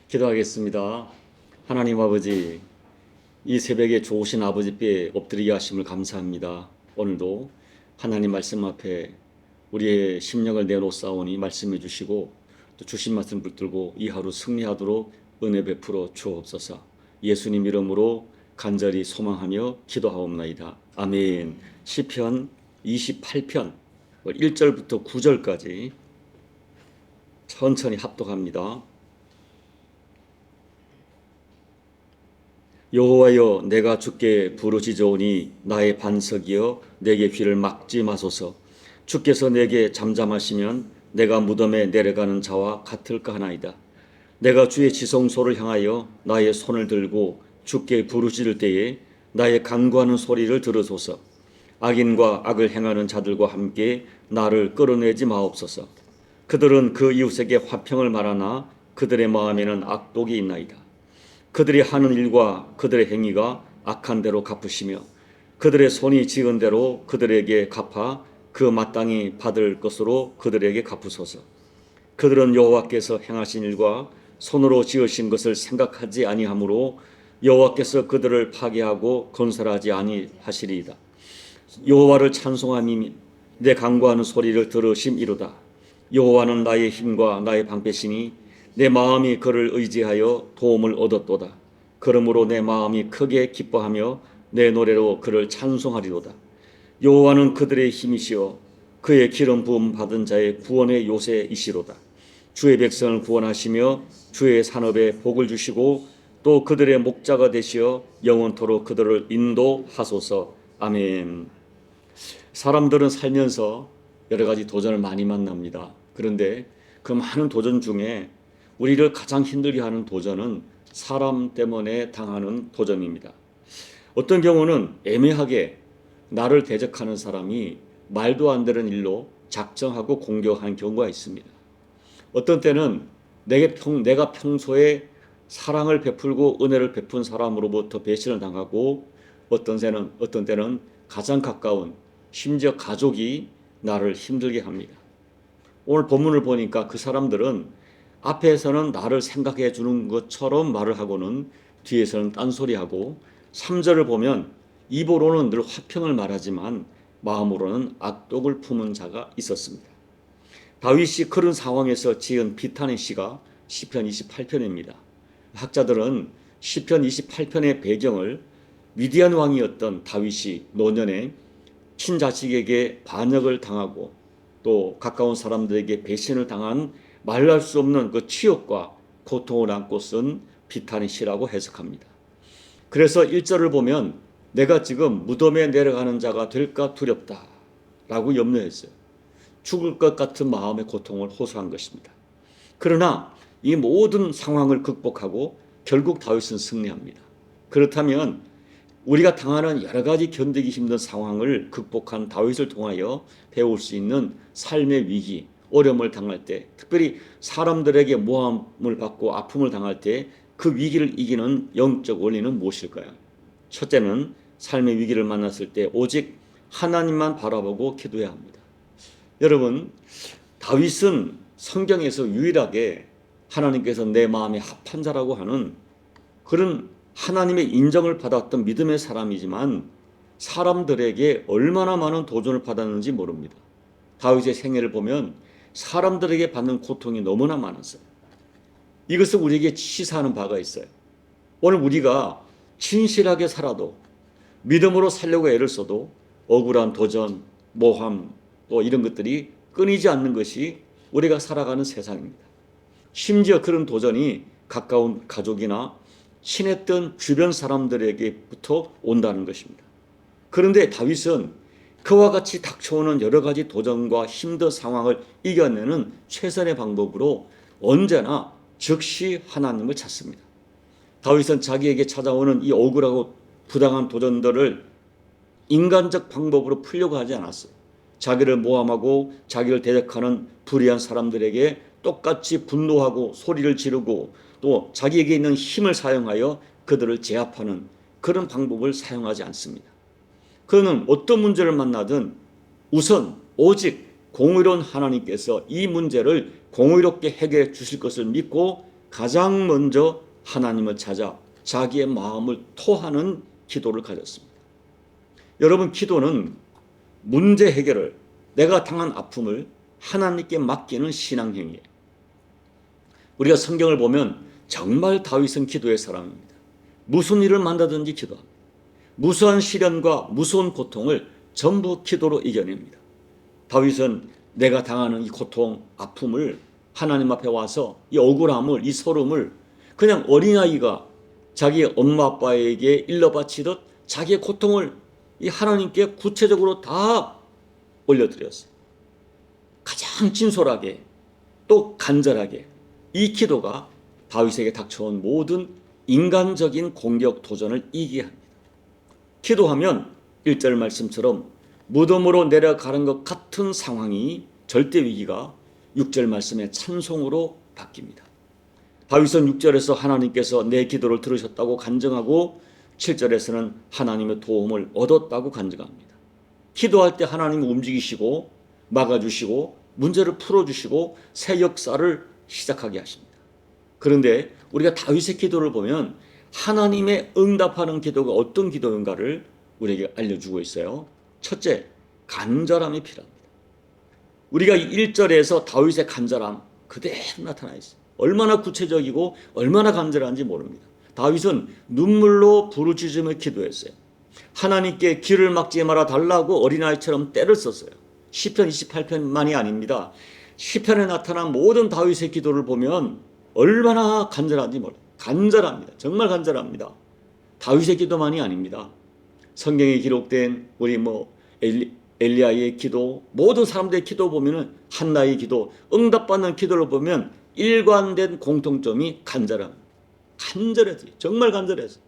기도하겠습니다. 하나님 아버지, 이 새벽에 좋으신 아버지께 엎드리게 하심을 감사합니다. 오늘도 하나님 말씀 앞에 우리의 심령을 내놓사오니 말씀해 주시고 또 주신 말씀 붙들고 이 하루 승리하도록 은혜 베풀어 주옵소서. 예수님 이름으로 간절히 소망하며 기도하옵나이다. 아멘. 시편 28편 1절부터 9절까지 천천히 합독합니다. 여호와여, 내가 주께 부르짖으오니 나의 반석이여 내게 귀를 막지 마소서. 주께서 내게 잠잠하시면 내가 무덤에 내려가는 자와 같을까 하나이다. 내가 주의 지성소를 향하여 나의 손을 들고 주께 부르짖을 때에 나의 간구하는 소리를 들으소서. 악인과 악을 행하는 자들과 함께 나를 끌어내지 마옵소서. 그들은 그 이웃에게 화평을 말하나 그들의 마음에는 악독이 있나이다. 그들이 하는 일과 그들의 행위가 악한 대로 갚으시며 그들의 손이 지은 대로 그들에게 갚아 그 마땅히 받을 것으로 그들에게 갚으소서. 그들은 여호와께서 행하신 일과 손으로 지으신 것을 생각하지 아니하므로 여호와께서 그들을 파괴하고 건설하지 아니하시리이다. 여호와를 찬송함이 내 간구하는 소리를 들으심이로다. 여호와는 나의 힘과 나의 방패시니 내 마음이 그를 의지하여 도움을 얻었도다. 그러므로 내 마음이 크게 기뻐하며 내 노래로 그를 찬송하리로다. 여호와는 그들의 힘이시여 그의 기름 부음 받은 자의 구원의 요새이시로다. 주의 백성을 구원하시며 주의 산업에 복을 주시고 또 그들의 목자가 되시어 영원토록 그들을 인도하소서. 아멘. 사람들은 살면서 여러 가지 도전을 많이 만납니다. 그런데 그 많은 도전 중에 우리를 가장 힘들게 하는 도전은 사람 때문에 당하는 도전입니다. 어떤 경우는 애매하게 나를 대적하는 사람이 말도 안 되는 일로 작정하고 공격하는 경우가 있습니다. 어떤 때는 내가 평소에 사랑을 베풀고 은혜를 베푼 사람으로부터 배신을 당하고 어떤 때는 가장 가까운 심지어 가족이 나를 힘들게 합니다. 오늘 본문을 보니까 그 사람들은 앞에서는 나를 생각해 주는 것처럼 말을 하고는 뒤에서는 딴소리하고 3절을 보면 입으로는 늘 화평을 말하지만 마음으로는 악독을 품은 자가 있었습니다. 다윗이 그런 상황에서 지은 비탄의 시가 시편 28편입니다. 학자들은 시편 28편의 배경을 미디안 왕이었던 다윗이 노년에 친자식에게 반역을 당하고 또 가까운 사람들에게 배신을 당한 말할 수 없는 그 치욕과 고통을 안고 쓴 비탄의 시라고 해석합니다. 그래서 1절을 보면 내가 지금 무덤에 내려가는 자가 될까 두렵다 라고 염려했어요. 죽을 것 같은 마음의 고통을 호소한 것입니다. 그러나 이 모든 상황을 극복하고 결국 다윗은 승리합니다. 그렇다면 우리가 당하는 여러 가지 견디기 힘든 상황을 극복한 다윗을 통하여 배울 수 있는 삶의 위기, 어려움을 당할 때, 특별히 사람들에게 모함을 받고 아픔을 당할 때 그 위기를 이기는 영적 원리는 무엇일까요? 첫째는 삶의 위기를 만났을 때 오직 하나님만 바라보고 기도해야 합니다. 여러분, 다윗은 성경에서 유일하게 하나님께서 내 마음에 합한 자라고 하는 그런 하나님의 인정을 받았던 믿음의 사람이지만 사람들에게 얼마나 많은 도전을 받았는지 모릅니다. 다윗의 생애를 보면 사람들에게 받는 고통이 너무나 많았어요. 이것을 우리에게 시사하는 바가 있어요. 오늘 우리가 진실하게 살아도 믿음으로 살려고 애를 써도 억울한 도전, 모함 또 이런 것들이 끊이지 않는 것이 우리가 살아가는 세상입니다. 심지어 그런 도전이 가까운 가족이나 친했던 주변 사람들에게부터 온다는 것입니다. 그런데 다윗은 그와 같이 닥쳐오는 여러 가지 도전과 힘든 상황을 이겨내는 최선의 방법으로 언제나 즉시 하나님을 찾습니다. 다윗은 자기에게 찾아오는 이 억울하고 부당한 도전들을 인간적 방법으로 풀려고 하지 않았어요. 자기를 모함하고 자기를 대적하는 불의한 사람들에게 똑같이 분노하고 소리를 지르고 또 자기에게 있는 힘을 사용하여 그들을 제압하는 그런 방법을 사용하지 않습니다. 그는 어떤 문제를 만나든 우선 오직 공의로운 하나님께서 이 문제를 공의롭게 해결해 주실 것을 믿고 가장 먼저 하나님을 찾아 자기의 마음을 토하는 기도를 가졌습니다. 여러분, 기도는 문제 해결을, 내가 당한 아픔을 하나님께 맡기는 신앙행위예요. 우리가 성경을 보면 정말 다윗은 기도의 사람입니다. 무슨 일을 만나든지 기도합니다. 무수한 시련과 무서운 고통을 전부 기도로 이겨냅니다. 다윗은 내가 당하는 이 고통, 아픔을 하나님 앞에 와서 이 억울함을, 이 서름을 그냥 어린아이가 자기 엄마 아빠에게 일러바치듯 자기의 고통을 이 하나님께 구체적으로 다 올려드렸어요. 가장 진솔하게 또 간절하게 이 기도가 다윗에게 닥쳐온 모든 인간적인 공격 도전을 이기게 합니다. 기도하면 1절 말씀처럼 무덤으로 내려가는 것 같은 상황이, 절대 위기가 6절 말씀의 찬송으로 바뀝니다. 다윗은 6절에서 하나님께서 내 기도를 들으셨다고 간증하고 7절에서는 하나님의 도움을 얻었다고 간증합니다. 기도할 때 하나님이 움직이시고 막아주시고 문제를 풀어주시고 새 역사를 시작하게 하십니다. 그런데 우리가 다윗의 기도를 보면 하나님의 응답하는 기도가 어떤 기도인가를 우리에게 알려주고 있어요. 첫째, 간절함이 필요합니다. 우리가 1절에서 다윗의 간절함 그대로 나타나 있어요. 얼마나 구체적이고 얼마나 간절한지 모릅니다. 다윗은 눈물로 부르짖으며 기도했어요. 하나님께 길을 막지 말아 달라고 어린아이처럼 떼를 썼어요. 시편 28편만이 아닙니다. 시편에 나타난 모든 다윗의 기도를 보면 얼마나 간절한지 몰라요. 간절합니다. 정말 간절합니다. 다윗의 기도만이 아닙니다. 성경에 기록된 우리 엘리야의 기도, 모든 사람들의 기도 보면은 한나의 기도, 응답받는 기도를 보면 일관된 공통점이 간절함. 간절해서, 정말 간절해서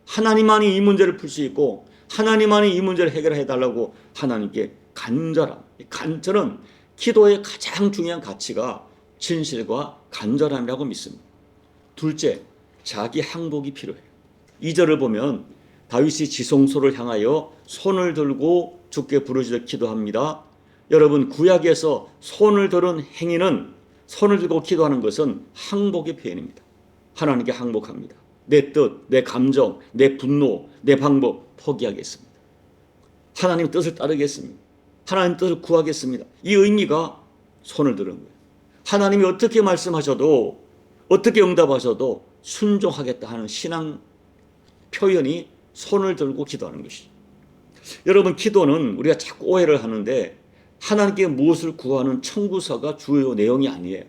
하나님만이 이 문제를 풀 수 있고 하나님만이 이 문제를 해결해 달라고 하나님께 간절함. 저는 기도의 가장 중요한 가치가 진실과 간절함이라고 믿습니다. 둘째, 자기 항복이 필요해요. 2절을 보면 다윗이 지성소를 향하여 손을 들고 주께 부르짖어 기도합니다. 여러분, 구약에서 손을 들은 행위는, 손을 들고 기도하는 것은 항복의 표현입니다. 하나님께 항복합니다. 내 뜻, 내 감정, 내 분노, 내 방법 포기하겠습니다. 하나님의 뜻을 따르겠습니다. 하나님 뜻을 구하겠습니다. 이 의미가 손을 드는 거예요. 하나님이 어떻게 말씀하셔도, 어떻게 응답하셔도 순종하겠다 하는 신앙 표현이 손을 들고 기도하는 것이죠. 여러분, 기도는 우리가 자꾸 오해를 하는데 하나님께 무엇을 구하는 청구서가 주요 내용이 아니에요.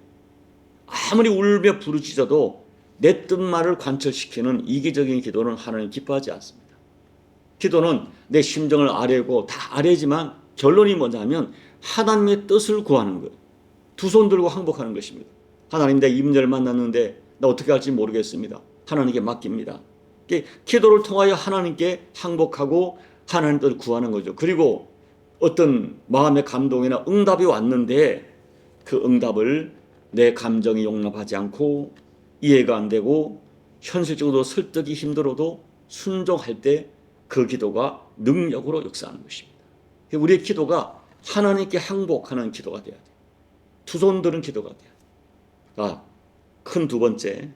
아무리 울며 부르짖어도 내 뜻만을 관철시키는 이기적인 기도는 하나님 기뻐하지 않습니다. 기도는 내 심정을 아뢰고 다 아뢰지만 결론이 뭐냐면 하나님의 뜻을 구하는 거예요. 두 손 들고 항복하는 것입니다. 하나님, 내가 이 문제를 만났는데 나 어떻게 할지 모르겠습니다. 하나님께 맡깁니다. 기도를 통하여 하나님께 항복하고 하나님 뜻을 구하는 거죠. 그리고 어떤 마음의 감동이나 응답이 왔는데 그 응답을 내 감정이 용납하지 않고 이해가 안 되고 현실적으로 설득이 힘들어도 순종할 때 그 기도가 능력으로 역사하는 것입니다. 우리의 기도가 하나님께 항복하는 기도가 돼야 돼요. 두 손 드는 기도가 돼요. 큰 두 번째,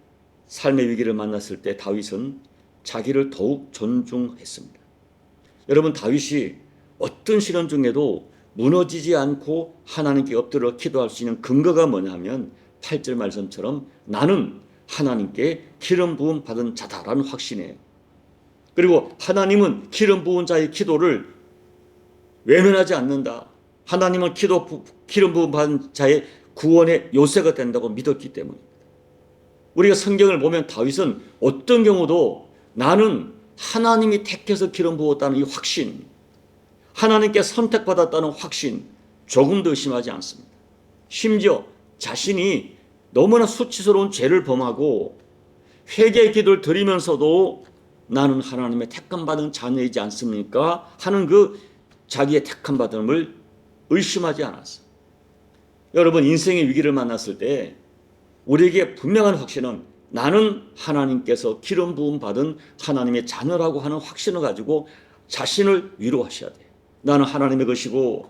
삶의 위기를 만났을 때 다윗은 자기를 더욱 존중했습니다. 여러분, 다윗이 어떤 시련 중에도 무너지지 않고 하나님께 엎드려 기도할 수 있는 근거가 뭐냐면 8절 말씀처럼 나는 하나님께 기름 부음 받은 자다라는 확신이에요. 그리고 하나님은 기름 부은 자의 기도를 외면하지 않는다. 하나님은 기름 부음 받은 자의 구원의 요새가 된다고 믿었기 때문입니다. 우리가 성경을 보면 다윗은 어떤 경우도 나는 하나님이 택해서 기름 부었다는 이 확신, 하나님께 선택받았다는 확신 조금도 의심하지 않습니다. 심지어 자신이 너무나 수치스러운 죄를 범하고 회개의 기도를 드리면서도 나는 하나님의 택함받은 자녀이지 않습니까? 하는 그 자기의 택함받음을 의심하지 않았어요. 여러분, 인생의 위기를 만났을 때 우리에게 분명한 확신은 나는 하나님께서 기름 부음 받은 하나님의 자녀라고 하는 확신을 가지고 자신을 위로하셔야 돼요. 나는 하나님의 것이고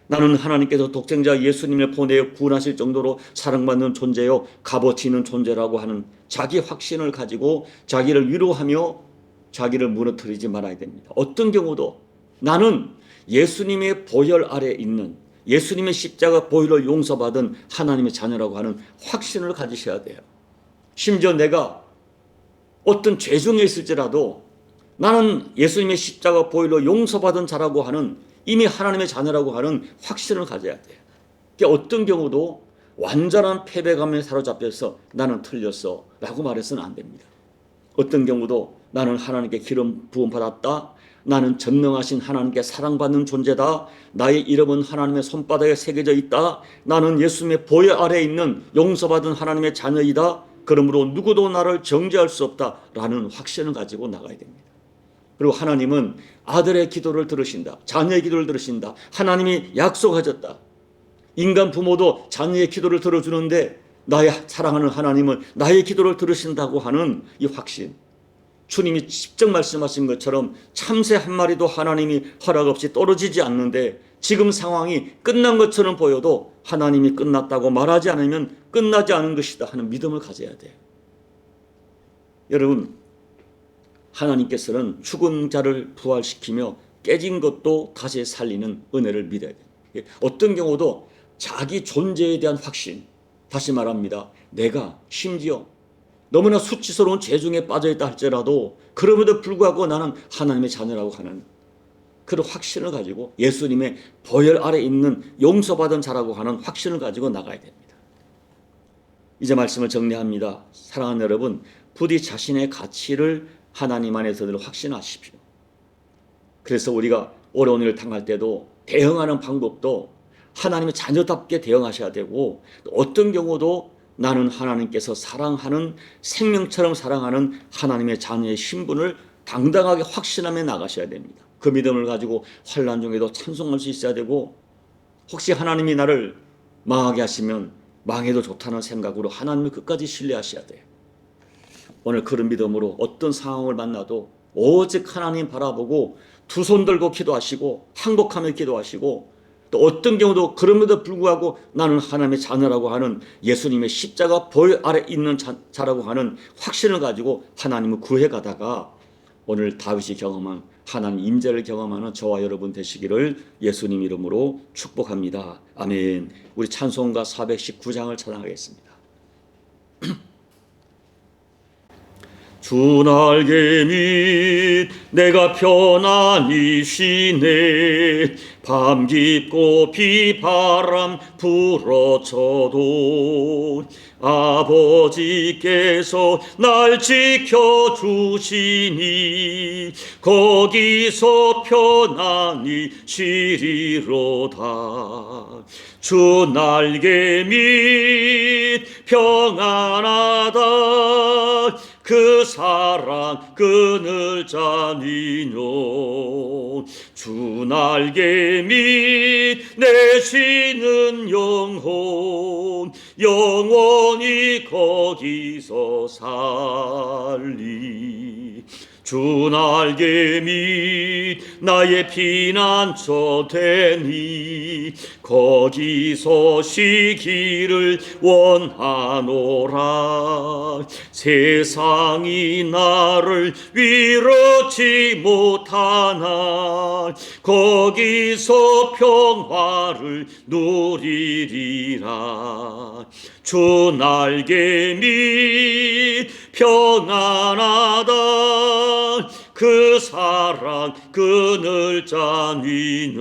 나는 하나님께서 독생자 예수님을 보내어 구원하실 정도로 사랑받는 존재요 값어치 있는 존재라고 하는 자기 확신을 가지고 자기를 위로하며 자기를 무너뜨리지 말아야 됩니다. 어떤 경우도 나는 예수님의 보혈 아래 있는, 예수님의 십자가 보혈을 용서받은 하나님의 자녀라고 하는 확신을 가지셔야 돼요. 심지어 내가 어떤 죄 중에 있을지라도 나는 예수님의 십자가 보혈로 용서받은 자라고 하는, 이미 하나님의 자녀라고 하는 확신을 가져야 돼요. 그러니까 어떤 경우도 완전한 패배감에 사로잡혀서 나는 틀렸어 라고 말해서는 안 됩니다. 어떤 경우도 나는 하나님께 기름 부음 받았다, 나는 전능하신 하나님께 사랑받는 존재다, 나의 이름은 하나님의 손바닥에 새겨져 있다, 나는 예수님의 보혈 아래에 있는 용서받은 하나님의 자녀이다, 그러므로 누구도 나를 정죄할 수 없다라는 확신을 가지고 나가야 됩니다. 그리고 하나님은 아들의 기도를 들으신다, 자녀의 기도를 들으신다, 하나님이 약속하셨다. 인간 부모도 자녀의 기도를 들어주는데 나의 사랑하는 하나님은 나의 기도를 들으신다고 하는 이 확신, 주님이 직접 말씀하신 것처럼 참새 한 마리도 하나님이 허락 없이 떨어지지 않는데 지금 상황이 끝난 것처럼 보여도 하나님이 끝났다고 말하지 않으면 끝나지 않은 것이다 하는 믿음을 가져야 돼요. 여러분, 하나님께서는 죽은 자를 부활시키며 깨진 것도 다시 살리는 은혜를 믿어야 돼요. 어떤 경우도 자기 존재에 대한 확신, 다시 말합니다, 내가 심지어 너무나 수치스러운 죄 중에 빠져있다 할지라도 그럼에도 불구하고 나는 하나님의 자녀라고 하는 그런 확신을 가지고 예수님의 보혈 아래 있는 용서받은 자라고 하는 확신을 가지고 나가야 됩니다. 이제 말씀을 정리합니다. 사랑하는 여러분, 부디 자신의 가치를 하나님 안에서 늘 확신하십시오. 그래서 우리가 어려운 일을 당할 때도 대응하는 방법도 하나님의 자녀답게 대응하셔야 되고, 또 어떤 경우도 나는 하나님께서 사랑하는, 생명처럼 사랑하는 하나님의 자녀의 신분을 당당하게 확신하며 나가셔야 됩니다. 그 믿음을 가지고 환난 중에도 찬송할 수 있어야 되고, 혹시 하나님이 나를 망하게 하시면 망해도 좋다는 생각으로 하나님을 끝까지 신뢰하셔야 돼요. 오늘 그런 믿음으로 어떤 상황을 만나도 오직 하나님 바라보고 두 손 들고 기도하시고 항복하며 기도하시고, 또 어떤 경우도 그럼에도 불구하고 나는 하나님의 자녀라고 하는 예수님의 십자가 보혈 아래 있는 자라고 하는 확신을 가지고 하나님을 구해가다가 오늘 다윗이 경험한 하나님 임재를 경험하는 저와 여러분 되시기를 예수님 이름으로 축복합니다. 아멘. 우리 찬송가 419장을 찬양하겠습니다. 주 날개 밑 내가 편안히 쉬네, 밤 깊고 비바람 불어쳐도 아버지께서 날 지켜주시니 거기서 편안히 쉬리로다. 주 날개 밑 평안하다, 그 사랑 그늘 자니뇨. 주 날개 밑 내 쉬는 영혼 영원히 거기서 살리. 주 날개 밑 나의 피난처 되니 거기서 쉬기를 원하노라. 세상이 나를 위로치 못하나 거기서 평화를 누리리라. 주 날개 밑 평안하다, 그 사랑 그늘 자니뇨.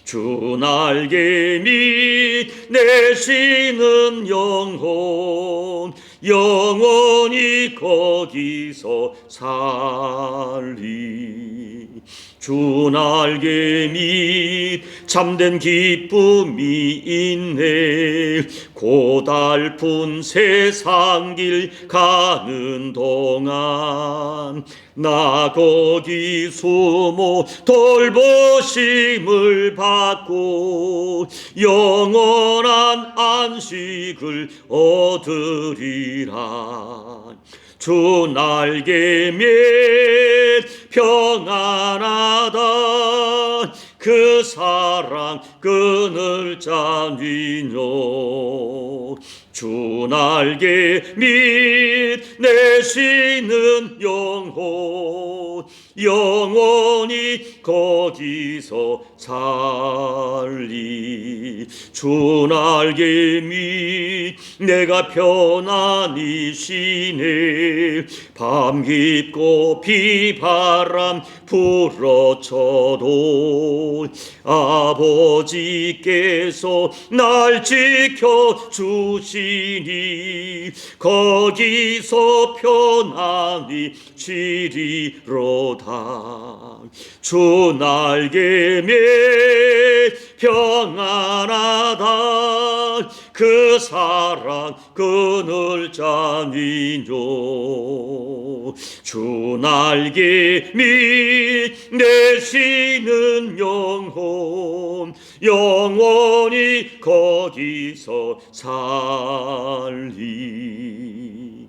주 날개 밑 내 쉬는 영혼 영원히 거기서 살리. 주 날개 밑 참된 기쁨이 있네, 고달픈 세상 길 가는 동안 나 거기 숨어 돌보심을 받고 영원한 안식을 얻으리라. 주 날개 밑 평안하다, 그 사랑 끊을 자니뇨. 주 날개 밑 내쉬는 영혼 영원히 거기서 살리. 주 날개 밑 내가 편안히 쉬네. 밤 깊고 비바람 불어쳐도 아버지께서 날 지켜주시니 거기서 편안히 쉬리로다. 주 날개 밑 평안하다. 그 사랑 끊을 자니뇨. 주 날개 밑 내쉬는 영혼 영원히 거기서 살리.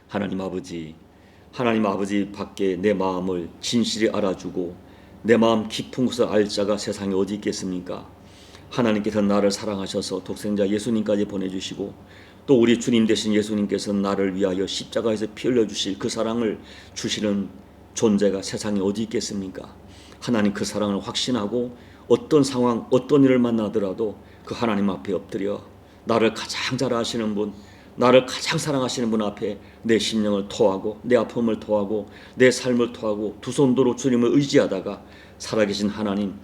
하나님 아버지 밖에 내 마음을 진실히 알아주고 내 마음 깊은 곳을 알 자가 세상에 어디 있겠습니까? 하나님께서 나를 사랑하셔서 독생자 예수님까지 보내주시고 또 우리 주님 되신 예수님께서 나를 위하여 십자가에서 피 흘려주실 그 사랑을 주시는 존재가 세상에 어디 있겠습니까? 하나님 그 사랑을 확신하고 어떤 상황 어떤 일을 만나더라도 그 하나님 앞에 엎드려 나를 가장 잘 아시는 분, 나를 가장 사랑하시는 분 앞에 내 심령을 토하고 내 아픔을 토하고 내 삶을 토하고 두 손으로 주님을 의지하다가 살아계신 하나님,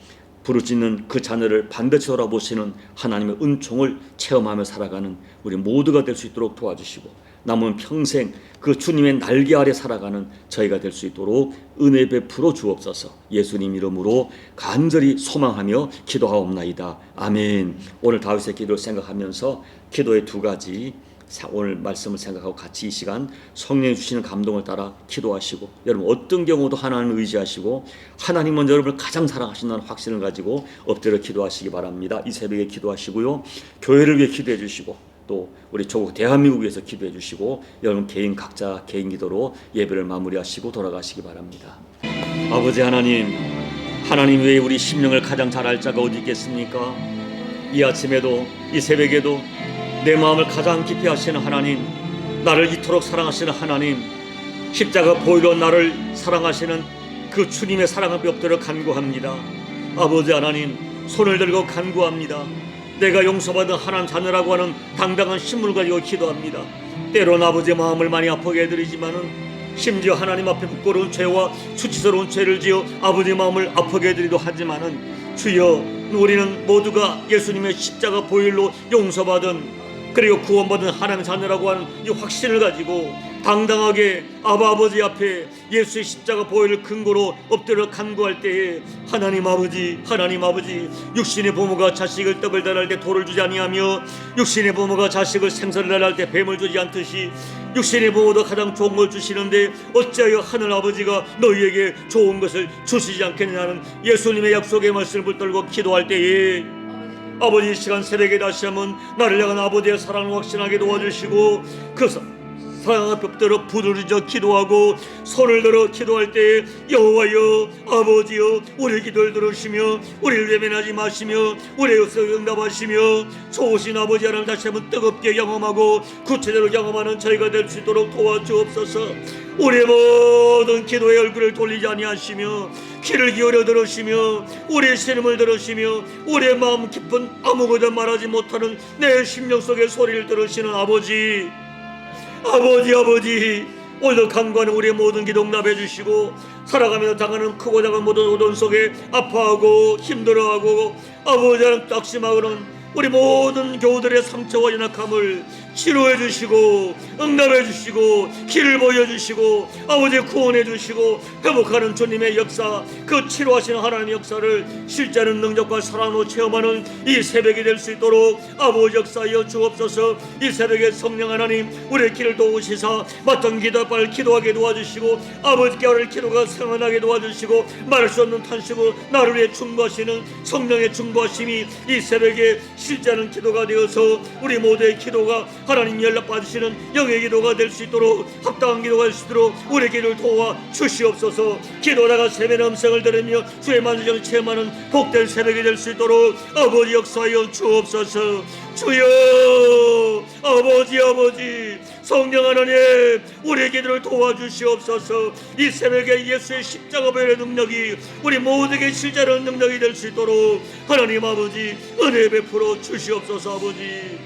부르짖는 그 자녀를 반드시 돌아보시는 하나님의 은총을 체험하며 살아가는 우리 모두가 될 수 있도록 도와주시고 남은 평생 그 주님의 날개 아래 살아가는 저희가 될 수 있도록 은혜 베풀어 주옵소서. 예수님 이름으로 간절히 소망하며 기도하옵나이다. 아멘. 오늘 다윗의 기도를 생각하면서 기도의 두 가지 오늘 말씀을 생각하고 같이 이 시간 성령이 주시는 감동을 따라 기도하시고 여러분 어떤 경우도 하나님을 의지하시고 하나님 먼저 여러분을 가장 사랑하신다는 확신을 가지고 엎드려 기도하시기 바랍니다. 이 새벽에 기도하시고요. 교회를 위해 기도해 주시고 또 우리 조국 대한민국 위해서 기도해 주시고 여러분 개인 각자 개인 기도로 예배를 마무리하시고 돌아가시기 바랍니다. 아버지 하나님 외에 우리 심령을 가장 잘 알 자가 어디 있겠습니까? 이 아침에도 이 새벽에도 내 마음을 가장 깊이 아시는 하나님, 나를 이토록 사랑하시는 하나님, 십자가 보혈로 나를 사랑하시는 그 주님의 사랑 앞에 엎드려 간구합니다. 아버지 하나님, 손을 들고 간구합니다. 내가 용서받은 하나님 자녀라고 하는 당당한 신분을 가지고 기도합니다. 때론 아버지의 마음을 많이 아프게 해드리지만은 심지어 하나님 앞에 부끄러운 죄와 수치스러운 죄를 지어 아버지의 마음을 아프게 해드리도 하지만은 주여, 우리는 모두가 예수님의 십자가 보혈로 용서받은 그리고 구원받은 하나님의 자녀라고 하는 이 확신을 가지고 당당하게 아버지 앞에 예수의 십자가 보혈을 근거로 엎드려 간구할 때에 하나님 아버지 육신의 부모가 자식을 떡을 달할 때 돌을 주지 아니하며 육신의 부모가 자식을 생선을 달할 때 뱀을 주지 않듯이 육신의 부모도 가장 좋은 걸 주시는데 어찌하여 하늘 아버지가 너희에게 좋은 것을 주시지 않겠느냐는 예수님의 약속의 말씀을 붙들고 기도할 때에 아버지 이 시간 새벽에 다시 한번 나를 향한 아버지의 사랑을 확신하게 도와주시고 그 사랑 앞에 엎드려 부르짖어 기도하고 손을 들어 기도할 때에 여호와여 아버지여 우리 기도를 들으시며 우리를 외면하지 마시며 우리의 역사를 응답하시며 좋으신 아버지 하나님 다시 한번 뜨겁게 경험하고 구체적으로 경험하는 저희가 될 수 있도록 도와주옵소서. 우리의 모든 기도의 얼굴을 돌리지 아니하시며 귀를 기울여 들으시며 우리의 신음을 들으시며 우리의 마음 깊은 아무것도 말하지 못하는 내 심령 속의 소리를 들으시는 아버지 오늘도 간구하는 우리의 모든 기도 응답해 주시고 살아가면서 당하는 크고 작은 모든 어려움 속에 아파하고 힘들어하고 아버지 하나님 낙심하고는 우리 모든 교우들의 상처와 연약함을 치료해 주시고 응답해 주시고 길을 보여주시고 아버지 구원해 주시고 회복하는 주님의 역사 그 치료하시는 하나님의 역사를 실제는 능력과 사랑으로 체험하는 이 새벽이 될 수 있도록 아버지 역사하여 주옵소서. 이 새벽에 성령 하나님 우리의 길을 도우시사 맡은 기도 빨리 기도하게 도와주시고 아버지께 오늘 기도가 생활하게 도와주시고 말할 수 없는 탄식으로 나를 위해 충고하시는 성령의 충고하심이 이 새벽에 실제는 기도가 되어서 우리 모두의 기도가 하나님 연락받으시는 영의 기도가 될 수 있도록 합당한 기도가 될 수 있도록 우리 기도를 도와 주시옵소서. 기도하다가 새벽의 음성을 들으며 주의 만족을 체험하는 복된 새벽이 될 수 있도록 아버지 역사하여 주옵소서. 주여 아버지 성령 하나님 우리의 기도를 도와주시옵소서. 이 새벽에 예수의 십자가보혈의 능력이 우리 모두에게 실제로 능력이 될 수 있도록 하나님 아버지 은혜 베풀어 주시옵소서. 아버지